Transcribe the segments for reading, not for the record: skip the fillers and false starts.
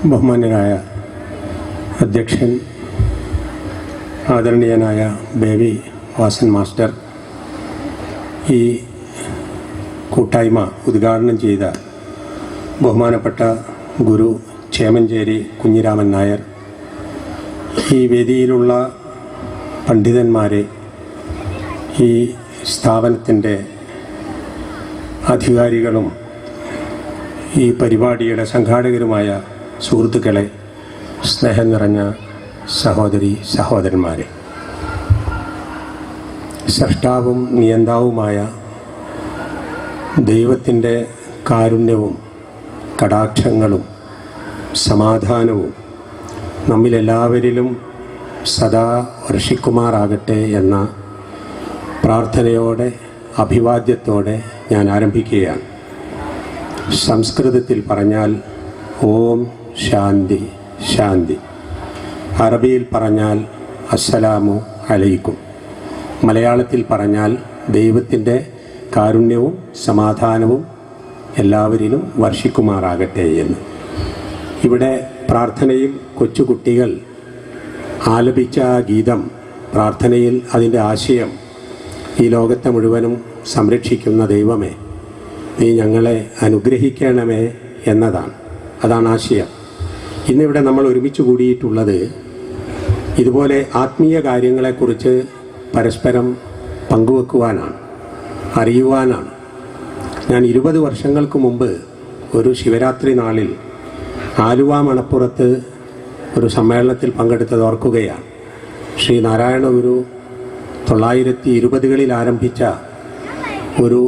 ബഹുമാന്യനായ അധ്യക്ഷൻ, ആദരണീയനായ ബേബി വാസൻ മാസ്റ്റർ, ഈ കൂട്ടായ്മ ഉദ്ഘാടനം ചെയ്ത ബഹുമാനപ്പെട്ട ഗുരു ചേമഞ്ചേരി കുഞ്ഞിരാമൻ നായർ, ഈ വേദിയിലുള്ള പണ്ഡിതന്മാരെ, ഈ സ്ഥാപനത്തിൻ്റെ അധികാരികളും ഈ പരിപാടിയുടെ സംഘാടകരുമായ സുഹൃത്തുക്കളെ, സ്നേഹം നിറഞ്ഞ സഹോദരി സഹോദരന്മാരെ, സൃഷ്ടാവും നിയന്താവുമായ ദൈവത്തിൻ്റെ കാരുണ്യവും കടാക്ഷങ്ങളും സമാധാനവും നമ്മിലെല്ലാവരിലും സദാ വർഷിക്കുമാറാകട്ടെ എന്ന പ്രാർത്ഥനയോടെ അഭിവാദ്യത്തോടെ ഞാൻ ആരംഭിക്കുകയാണ്. സംസ്കൃതത്തിൽ പറഞ്ഞാൽ ഓം ശാന്തി ശാന്തി, അറബിയിൽ പറഞ്ഞാൽ അസ്സലാമു അലൈക്കും, മലയാളത്തിൽ പറഞ്ഞാൽ ദൈവത്തിൻ്റെ കാരുണ്യവും സമാധാനവും എല്ലാവരിലും വർഷിക്കുമാറാകട്ടെ എന്ന്. ഇവിടെ പ്രാർത്ഥനയിൽ കൊച്ചുകുട്ടികൾ ആലപിച്ച ആ ഗീതം, പ്രാർത്ഥനയിൽ അതിൻ്റെ ആശയം ഈ ലോകത്തെ മുഴുവനും സംരക്ഷിക്കുന്ന ദൈവമേ, നീ ഞങ്ങളെ അനുഗ്രഹിക്കണമേ എന്നതാണ്. അതാണ് ആശയം. ഇന്നിവിടെ നമ്മൾ ഒരുമിച്ച് കൂടിയിട്ടുള്ളത് ഇതുപോലെ ആത്മീയ കാര്യങ്ങളെക്കുറിച്ച് പരസ്പരം പങ്കുവെക്കുവാനാണ്, അറിയുവാനാണ്. ഞാൻ 20 വർഷങ്ങൾക്ക് മുമ്പ് ഒരു ശിവരാത്രി നാളിൽ ആലുവ മണപ്പുറത്ത് ഒരു സമ്മേളനത്തിൽ പങ്കെടുത്തത് ഓർക്കുകയാണ്. ശ്രീ നാരായണ ഗുരു 920കളിൽ ആരംഭിച്ച ഒരു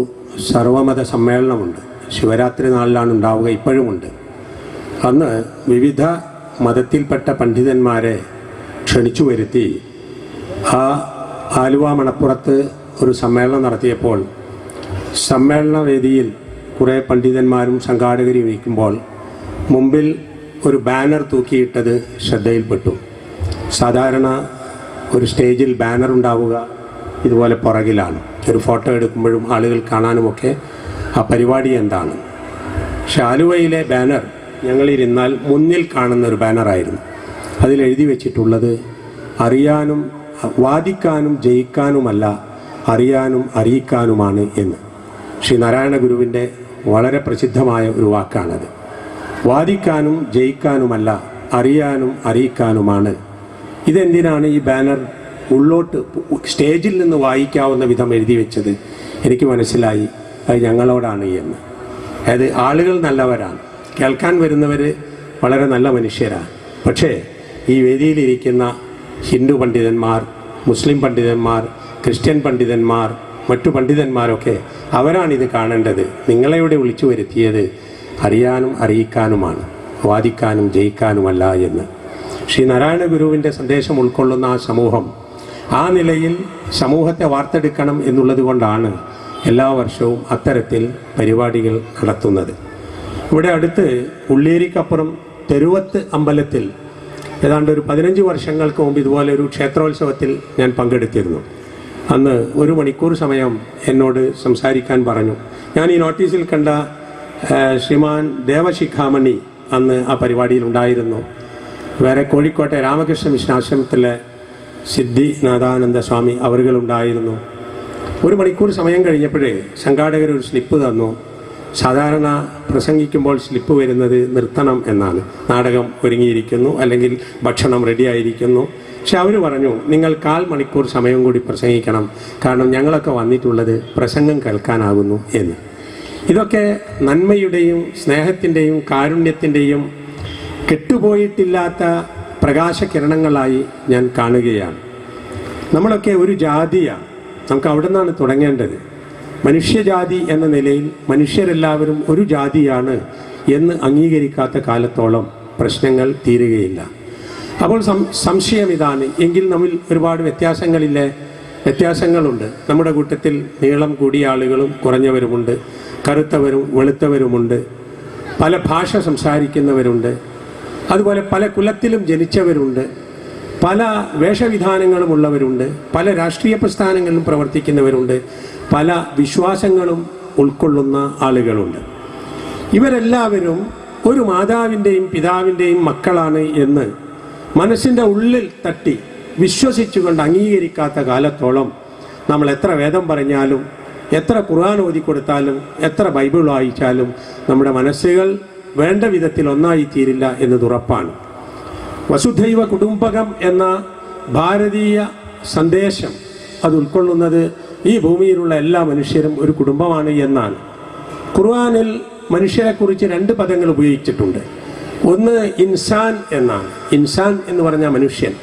സർവമത സമ്മേളനമുണ്ട്. ശിവരാത്രി നാളിലാണ് ഉണ്ടാവുക, ഇപ്പോഴുമുണ്ട്. അന്ന് വിവിധ മതത്തിൽപ്പെട്ട പണ്ഡിതന്മാരെ ക്ഷണിച്ചു വരുത്തി ആ ആലുവ മണപ്പുറത്ത് ഒരു സമ്മേളനം നടത്തിയപ്പോൾ സമ്മേളന വേദിയിൽ കുറേ പണ്ഡിതന്മാരും സംഘാടകരും ഇരിക്കുമ്പോൾ മുമ്പിൽ ഒരു ബാനർ തൂക്കിയിട്ടത് ശ്രദ്ധയിൽപ്പെട്ടു. സാധാരണ ഒരു സ്റ്റേജിൽ ബാനർ ഉണ്ടാവുക ഇതുപോലെ പുറകിലാണ്, ഒരു ഫോട്ടോ എടുക്കുമ്പോഴും ആളുകൾ കാണാനുമൊക്കെ ആ പരിപാടി എന്താണ്. പക്ഷെ ആലുവയിലെ ബാനർ ഞങ്ങളിരുന്നാൽ മുന്നിൽ കാണുന്ന ഒരു ബാനറായിരുന്നു. അതിലെഴുതി വെച്ചിട്ടുള്ളത് അറിയാനും വാദിക്കാനും ജയിക്കാനുമല്ല, അറിയാനും അറിയിക്കാനുമാണ് എന്ന്. ശ്രീ നാരായണ ഗുരുവിൻ്റെ വളരെ പ്രസിദ്ധമായ ഒരു വാക്കാണത്. വാദിക്കാനും ജയിക്കാനുമല്ല, അറിയാനും അറിയിക്കാനുമാണ്. ഇതെന്തിനാണ് ഈ ബാനർ ഉള്ളോട്ട് സ്റ്റേജിൽ നിന്ന് വായിക്കാവുന്ന വിധം എഴുതി വെച്ചത്? എനിക്ക് മനസ്സിലായി, അത് ഞങ്ങളോടാണ് എന്ന്. അതായത് ആളുകൾ നല്ലവരാണ്, കേൾക്കാൻ വരുന്നവർ വളരെ നല്ല മനുഷ്യരാണ്. പക്ഷേ ഈ വേദിയിലിരിക്കുന്ന ഹിന്ദു പണ്ഡിതന്മാർ, മുസ്ലിം പണ്ഡിതന്മാർ, ക്രിസ്ത്യൻ പണ്ഡിതന്മാർ, മറ്റു പണ്ഡിതന്മാരൊക്കെ അവരാണിത് കാണേണ്ടത്. നിങ്ങളെ ഇവിടെ വിളിച്ചു വരുത്തിയത് അറിയാനും അറിയിക്കാനുമാണ്, വാദിക്കാനും ജയിക്കാനുമല്ല എന്ന്. ശ്രീ നാരായണ ഗുരുവിൻ്റെ സന്ദേശം ഉൾക്കൊള്ളുന്ന ആ സമൂഹം ആ നിലയിൽ സമൂഹത്തെ വാർത്തെടുക്കണം എന്നുള്ളത് കൊണ്ടാണ് എല്ലാ വർഷവും അത്തരത്തിൽ പരിപാടികൾ നടത്തുന്നത്. ഇവിടെ അടുത്ത് ഉള്ളിയേരിക്കപ്പുറം തെരുവത്ത് അമ്പലത്തിൽ ഏതാണ്ട് ഒരു 15 വർഷങ്ങൾക്ക് മുമ്പ് ഇതുപോലെ ഒരു ക്ഷേത്രോത്സവത്തിൽ ഞാൻ പങ്കെടുത്തിരുന്നു. അന്ന് 1 മണിക്കൂർ സമയം എന്നോട് സംസാരിക്കാൻ പറഞ്ഞു. ഞാൻ ഈ നോട്ടീസിൽ കണ്ട ശ്രീമാൻ ദേവശിഖാമണി അന്ന് ആ പരിപാടിയിൽ ഉണ്ടായിരുന്നു. വേറെ കോഴിക്കോട്ടെ രാമകൃഷ്ണ മിഷനാശ്രമത്തിലെ സിദ്ധിനാഥാനന്ദ സ്വാമി അവരുകളുണ്ടായിരുന്നു. 1 മണിക്കൂർ സമയം കഴിഞ്ഞപ്പോഴേ സംഘാടകർ ഒരു സ്ലിപ്പ് തന്നു. സാധാരണ പ്രസംഗിക്കുമ്പോൾ സ്ലിപ്പ് വരുന്നത് നിർത്തണം എന്നാണ്. നാടകം ഒരുങ്ങിയിരിക്കുന്നു അല്ലെങ്കിൽ ഭക്ഷണം റെഡിയായിരിക്കുന്നു. പക്ഷെ അവർ പറഞ്ഞു, നിങ്ങൾ 1/4 മണിക്കൂർ സമയം കൂടി പ്രസംഗിക്കണം, കാരണം ഞങ്ങളൊക്കെ വന്നിട്ടുള്ളത് പ്രസംഗം കേൾക്കാനാകുന്നു എന്ന്. ഇതൊക്കെ നന്മയുടെയും സ്നേഹത്തിൻ്റെയും കാരുണ്യത്തിൻ്റെയും കെട്ടുപോയിട്ടില്ലാത്ത പ്രകാശകിരണങ്ങളായി ഞാൻ കാണുകയാണ്. നമ്മളൊക്കെ ഒരു ജാതിയാണ്, നമുക്ക് അവിടെ നിന്നാണ് തുടങ്ങേണ്ടത്. മനുഷ്യജാതി എന്ന നിലയിൽ മനുഷ്യരെല്ലാവരും ഒരു ജാതിയാണ് എന്ന് അംഗീകരിക്കാത്ത കാലത്തോളം പ്രശ്നങ്ങൾ തീരുകയില്ല. അപ്പോൾ സംശയം ഇതാണ്, എങ്കിൽ നമ്മിൽ ഒരുപാട് വ്യത്യാസങ്ങളുണ്ട്. നമ്മുടെ കൂട്ടത്തിൽ നീളം കൂടിയ ആളുകളും കുറഞ്ഞവരുമുണ്ട്, കറുത്തവരും വെളുത്തവരുമുണ്ട്, പല ഭാഷ സംസാരിക്കുന്നവരുണ്ട്, അതുപോലെ പല കുലത്തിലും ജനിച്ചവരുണ്ട്, പല വേഷവിധാനങ്ങളുമുള്ളവരുണ്ട്, പല രാഷ്ട്രീയ പ്രസ്ഥാനങ്ങളിലും പ്രവർത്തിക്കുന്നവരുണ്ട്, പല വിശ്വാസങ്ങളും ഉൾക്കൊള്ളുന്ന ആളുകളുണ്ട്. ഇവരെല്ലാവരും ഒരു മാതാവിൻ്റെയും പിതാവിൻ്റെയും മക്കളാണ് എന്ന് മനസ്സിൻ്റെ ഉള്ളിൽ തട്ടി വിശ്വസിച്ചുകൊണ്ട് അംഗീകരിക്കാത്ത കാലത്തോളം നമ്മൾ എത്ര വേദം പറഞ്ഞാലും, എത്ര ഖുർആൻ ഓതിക്കൊടുത്താലും, എത്ര ബൈബിൾ വായിച്ചാലും നമ്മുടെ മനസ്സുകൾ വേണ്ട വിധത്തിൽ ഒന്നായി തീരില്ല എന്നത് ഉറപ്പാണ്. വസുധൈവ കുടുംബകം എന്ന ഭാരതീയ സന്ദേശം അത് ഉൾക്കൊള്ളുന്നത് ഈ ഭൂമിയിലുള്ള എല്ലാ മനുഷ്യരും ഒരു കുടുംബമാണ് എന്നാണ്. ഖുർആനിൽ മനുഷ്യരെക്കുറിച്ച് 2 പദങ്ങൾ ഉപയോഗിച്ചിട്ടുണ്ട്. ഒന്ന് ഇൻസാൻ എന്നാണ്, ഇൻസാൻ എന്ന് പറഞ്ഞാൽ മനുഷ്യൻ.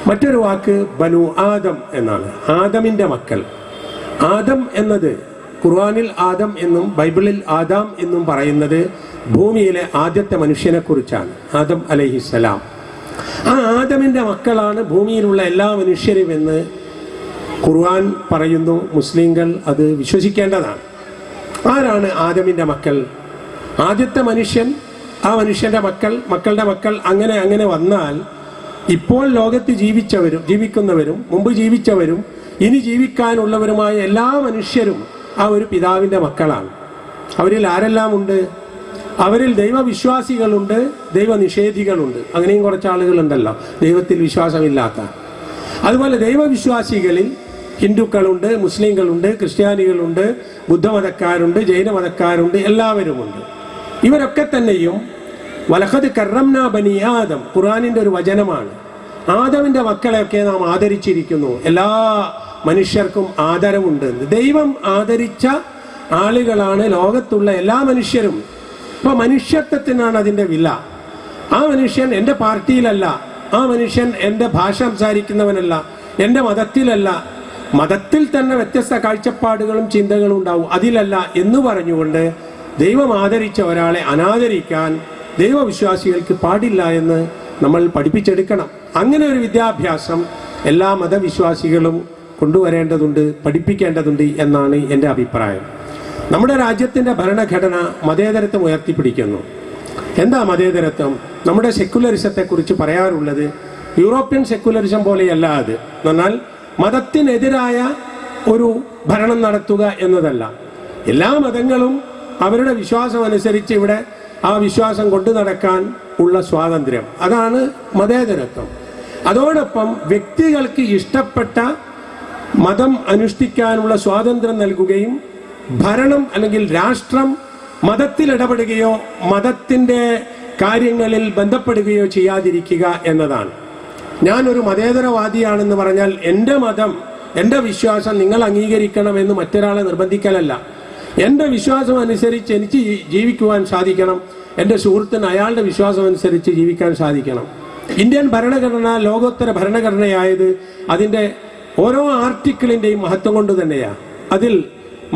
മറ്റൊരു വാക്ക് ബനു ആദം എന്നാണ്, ആദമിൻ്റെ മക്കൾ. ആദം എന്നത് ഖുർആനിൽ ആദം എന്നും ബൈബിളിൽ ആദാം എന്നും പറയുന്നത് ഭൂമിയിലെ ആദ്യത്തെ മനുഷ്യനെക്കുറിച്ചാണ്, ആദം അലൈഹിസ്സലാം. ആ ആദമിൻ്റെ മക്കളാണ് ഭൂമിയിലുള്ള എല്ലാ മനുഷ്യരും എന്ന് ഖുർആൻ പറയുന്നു. മുസ്ലിങ്ങൾ അത് വിശ്വസിക്കേണ്ടതാണ്. ആരാണ് ആദമിൻ്റെ മക്കൾ? ആദ്യത്തെ മനുഷ്യൻ, ആ മനുഷ്യൻ്റെ മക്കൾ, മക്കളുടെ മക്കൾ, അങ്ങനെ അങ്ങനെ വന്നാൽ ഇപ്പോൾ ലോകത്ത് ജീവിക്കുന്നവരും മുമ്പ് ജീവിച്ചവരും ഇനി ജീവിക്കാനുള്ളവരുമായ എല്ലാ മനുഷ്യരും ആ ഒരു പിതാവിൻ്റെ മക്കളാണ്. അവരിൽ ആരെല്ലാം ഉണ്ട്? അവരിൽ ദൈവവിശ്വാസികളുണ്ട്, ദൈവനിഷേധികളുണ്ട്. അങ്ങനെയും കുറച്ച് ആളുകളുണ്ടല്ലോ ദൈവത്തിൽ വിശ്വാസമില്ലാത്ത. അതുപോലെ ദൈവവിശ്വാസികളിൽ ഹിന്ദുക്കളുണ്ട്, മുസ്ലിങ്ങളുണ്ട്, ക്രിസ്ത്യാനികളുണ്ട്, ബുദ്ധമതക്കാരുണ്ട്, ജൈനമതക്കാരുണ്ട്, എല്ലാവരുമുണ്ട്. ഇവരൊക്കെ തന്നെയും വലഖദ് കറംനാ ബനി ആദം ഖുർആനിൻ്റെ ഒരു വചനമാണ്. ആദമിൻ്റെ മക്കളെയൊക്കെ നാം ആദരിച്ചിരിക്കുന്നു. എല്ലാ മനുഷ്യർക്കും ആദരവുണ്ട്. ദൈവം ആദരിച്ച ആളുകളാണ് ലോകത്തുള്ള എല്ലാ മനുഷ്യരും. അപ്പോൾ മനുഷ്യത്വത്തിനാണ് അതിൻ്റെ വില. ആ മനുഷ്യൻ എൻ്റെ പാർട്ടിയിലല്ല, ആ മനുഷ്യൻ എൻ്റെ ഭാഷ സംസാരിക്കുന്നവനല്ല, എൻ്റെ മതത്തിലല്ല. മതത്തിൽ തന്നെ വ്യത്യസ്ത കാഴ്ചപ്പാടുകളും ചിന്തകളും ഉണ്ടാവും, അതിലല്ല എന്ന് പറഞ്ഞുകൊണ്ട് ദൈവം ആദരിച്ച ഒരാളെ അനാദരിക്കാൻ ദൈവവിശ്വാസികൾക്ക് പാടില്ല എന്ന് നമ്മൾ പഠിപ്പിച്ചെടുക്കണം. അങ്ങനെ ഒരു വിദ്യാഭ്യാസം എല്ലാ മതവിശ്വാസികളും കൊണ്ടുവരേണ്ടതുണ്ട്, പഠിപ്പിക്കേണ്ടതുണ്ട് എന്നാണ് എൻ്റെ അഭിപ്രായം. നമ്മുടെ രാജ്യത്തിൻ്റെ ഭരണഘടന മതേതരത്വം ഉയർത്തിപ്പിടിക്കുന്നു. എന്താ മതേതരത്വം? നമ്മുടെ സെക്കുലറിസത്തെക്കുറിച്ച് പറയാറുള്ളത് യൂറോപ്യൻ സെക്കുലറിസം പോലെയല്ല. അത് എന്നാൽ മതത്തിനെതിരായ ഒരു ഭരണം നടത്തുക എന്നതല്ല. എല്ലാ മതങ്ങളും അവരുടെ വിശ്വാസം അനുസരിച്ച് ഇവിടെ ആ വിശ്വാസം കൊണ്ടു നടക്കാൻ ഉള്ള സ്വാതന്ത്ര്യം, അതാണ് മതേതരത്വം. അതോടൊപ്പം വ്യക്തികൾക്ക് ഇഷ്ടപ്പെട്ട മതം അനുഷ്ഠിക്കാനുള്ള സ്വാതന്ത്ര്യം നൽകുകയും ഭരണം അല്ലെങ്കിൽ രാഷ്ട്രം മതത്തിൽ ഇടപെടുകയോ മതത്തിൻ്റെ കാര്യങ്ങളിൽ ബന്ധപ്പെടുകയോ ചെയ്യാതിരിക്കുക എന്നതാണ്. ഞാനൊരു മതേതരവാദിയാണെന്ന് പറഞ്ഞാൽ എൻ്റെ മതം, എൻ്റെ വിശ്വാസം നിങ്ങൾ അംഗീകരിക്കണമെന്ന് മറ്റൊരാളെ നിർബന്ധിക്കലല്ല. എൻ്റെ വിശ്വാസം അനുസരിച്ച് എനിക്ക് ജീവിക്കുവാൻ സാധിക്കണം, എൻ്റെ സുഹൃത്തിന് അയാളുടെ വിശ്വാസം അനുസരിച്ച് ജീവിക്കാൻ സാധിക്കണം. ഇന്ത്യൻ ഭരണഘടന ലോകോത്തര ഭരണഘടനയായത് അതിൻ്റെ ഓരോ ആർട്ടിക്കിളിൻ്റെയും മഹത്വം കൊണ്ട് തന്നെയാണ്. അതിൽ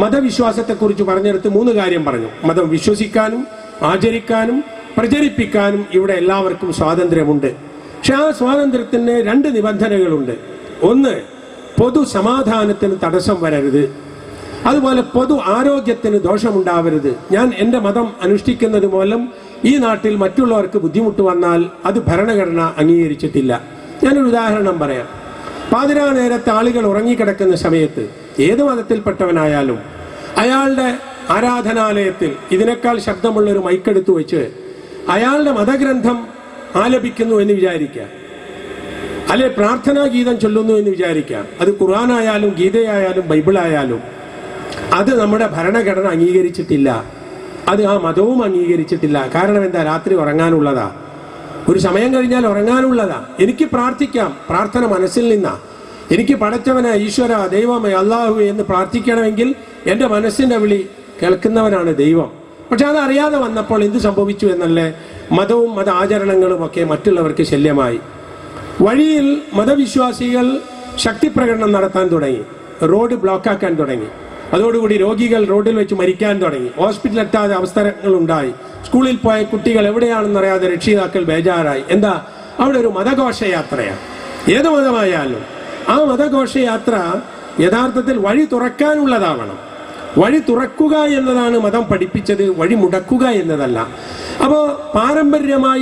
മതവിശ്വാസത്തെക്കുറിച്ച് പറഞ്ഞെടുത്ത് 3 കാര്യം പറഞ്ഞു. മതം വിശ്വസിക്കാനും ആചരിക്കാനും പ്രചരിപ്പിക്കാനും ഇവിടെ എല്ലാവർക്കും സ്വാതന്ത്ര്യമുണ്ട്. പക്ഷെ ആ സ്വാതന്ത്ര്യത്തിന് 2 നിബന്ധനകളുണ്ട്. ഒന്ന്, പൊതു സമാധാനത്തിന് തടസ്സം വരരുത്. അതുപോലെ പൊതു ആരോഗ്യത്തിന് ദോഷമുണ്ടാവരുത്. ഞാൻ എൻ്റെ മതം അനുഷ്ഠിക്കുന്നത് മൂലം ഈ നാട്ടിൽ മറ്റുള്ളവർക്ക് ബുദ്ധിമുട്ട് വന്നാൽ അത് ഭരണഘടന അംഗീകരിച്ചിട്ടില്ല. ഞാനൊരു ഉദാഹരണം പറയാം. പാതിരാ നേരത്തെ ആളുകൾ ഉറങ്ങിക്കിടക്കുന്ന സമയത്ത് ഏത് മതത്തിൽപ്പെട്ടവനായാലും അയാളുടെ ആരാധനാലയത്തിൽ ഇതിനേക്കാൾ ശബ്ദമുള്ളൊരു മൈക്കെടുത്ത് വെച്ച് അയാളുടെ മതഗ്രന്ഥം ആലപിക്കുന്നു എന്ന് വിചാരിക്കുക, അല്ലെ പ്രാർത്ഥനാ ഗീതം ചൊല്ലുന്നു എന്ന് വിചാരിക്കുക. അത് ഖുർആനായാലും ഗീതയായാലും ബൈബിളായാലും അത് നമ്മുടെ ഭരണഘടന അംഗീകരിച്ചിട്ടില്ല, അത് ആ മതവും അംഗീകരിച്ചിട്ടില്ല. കാരണം എന്താ? രാത്രി ഉറങ്ങാനുള്ളതാ, ഒരു സമയം കഴിഞ്ഞാൽ ഉറങ്ങാനുള്ളതാ. എനിക്ക് പ്രാർത്ഥിക്കാം, പ്രാർത്ഥന മനസ്സിൽ നിന്നാ. എനിക്ക് പടച്ചവനെ, ഈശ്വര, ദൈവമേ, അള്ളാഹു എന്ന് പ്രാർത്ഥിക്കണമെങ്കിൽ എൻ്റെ മനസ്സിൻ്റെ വിളി കേൾക്കുന്നവനാണ് ദൈവം. പക്ഷെ അതറിയാതെ വന്നപ്പോൾ എന്ത് സംഭവിച്ചു എന്നല്ലേ? മതവും മത ആചരണങ്ങളും ഒക്കെ മറ്റുള്ളവർക്ക് ശല്യമായി. വഴിയിൽ മതവിശ്വാസികൾ ശക്തിപ്രകടനം നടത്താൻ തുടങ്ങി, റോഡ് ബ്ലോക്കാക്കാൻ തുടങ്ങി. അതോടുകൂടി രോഗികൾ റോഡിൽ വെച്ച് മരിക്കാൻ തുടങ്ങി, ഹോസ്പിറ്റലിൽ എത്താതെ അവസരങ്ങൾ ഉണ്ടായി. സ്കൂളിൽ പോയ കുട്ടികൾ എവിടെയാണെന്നറിയാതെ രക്ഷിതാക്കൾ ബേജാറായി. എന്താ? അവിടെ ഒരു മതഘോഷയാത്രയാണ്. ഏത് മതമായാലും ആ മതഘോഷയാത്ര യഥാർത്ഥത്തിൽ വഴി തുറക്കാനുള്ളതാവണം. വഴി തുറക്കുക എന്നതാണ് മതം പഠിപ്പിച്ചത്, വഴി മുടക്കുക എന്നതല്ല. അപ്പോൾ പാരമ്പര്യമായി